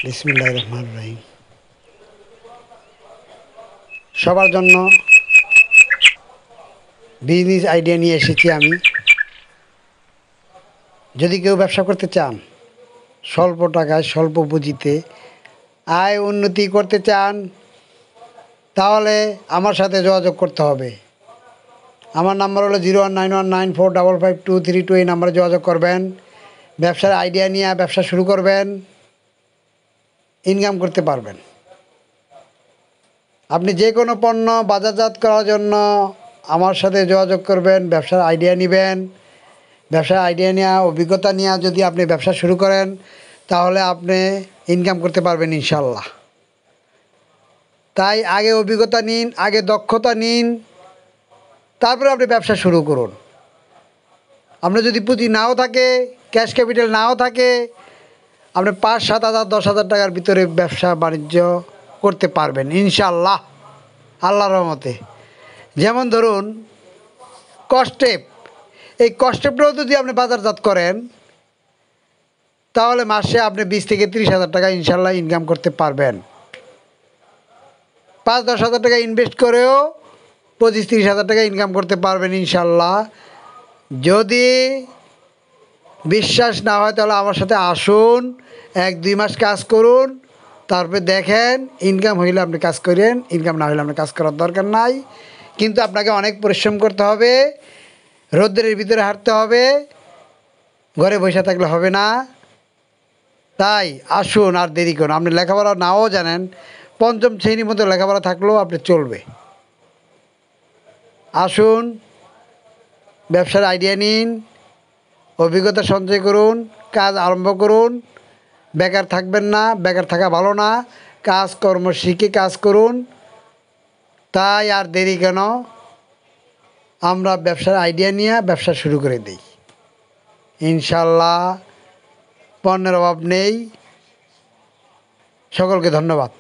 বিসমিল্লাহির রহমানির রহিম। সবার জন্য বিজনেস আইডিয়া নিয়ে এসেছি আমি। যদি কেউ ব্যবসা করতে চান, স্বল্প টাকায় স্বল্প পুঁজিতে আয় উন্নতি করতে চান, তাহলে আমার সাথে যোগাযোগ করতে হবে। আমার নাম্বার হলো 019194552322। এই নাম্বারে যোগাযোগ করবেন। ব্যবসার আইডিয়া নিয়ে ব্যবসা শুরু করবেন, ইনকাম করতে পারবেন। আপনি যে কোনো পণ্য বাজারজাত করার জন্য আমার সাথে যোগাযোগ করবেন, ব্যবসার আইডিয়া নেবেন। ব্যবসার আইডিয়া নেওয়া, অভিজ্ঞতা নিয়ে যদি আপনি ব্যবসা শুরু করেন, তাহলে আপনি ইনকাম করতে পারবেন ইনশাল্লাহ। তাই আগে অভিজ্ঞতা নিন, আগে দক্ষতা নিন, তারপরে আপনি ব্যবসা শুরু করুন। আপনার যদি পুঁজি নাও থাকে, ক্যাশ ক্যাপিটাল নাও থাকে, আপনি 5-7 হাজার 10,000 টাকার ভিতরে ব্যবসা বাণিজ্য করতে পারবেন ইনশাল্লাহ, আল্লাহর রহমতে। যেমন ধরুন কস্টেপ, এই কস্টেপটাও যদি আপনি বাজারজাত করেন, তাহলে মাসে আপনি 20-30 হাজার টাকা ইনশাল্লাহ ইনকাম করতে পারবেন। 5-10 হাজার টাকা ইনভেস্ট করেও 25-30 হাজার টাকা ইনকাম করতে পারবেন ইনশাল্লাহ। যদি বিশ্বাস না হয় তাহলে আমার সাথে আসুন, 1-2 মাস কাজ করুন, তারপরে দেখেন ইনকাম হইলে আপনি কাজ করেন, ইনকাম না হইলে আপনি কাজ করার দরকার নাই। কিন্তু আপনাকে অনেক পরিশ্রম করতে হবে, রৌদ্রের ভিতরে হাঁটতে হবে, ঘরে বসে থাকলে হবে না। তাই আসুন, আর দেরি করুন। আপনি লেখাপড়া নাও জানেন, 5ম শ্রেণীর মতো লেখাপড়া থাকলেও আপনি চলবে। আসুন, ব্যবসার আইডিয়া নিন, অভিজ্ঞতা সঞ্চয় করুন, কাজ আরম্ভ করুন। বেকার থাকবেন না, বেকার থাকা ভালো না। কাজকর্ম শিখে কাজ করুন। তাই আর দেরি কেন, আমরা ব্যবসার আইডিয়া নিয়ে ব্যবসা শুরু করে দিই ইনশাল্লাহ। পণ্যের অভাব নেই। সকলকে ধন্যবাদ।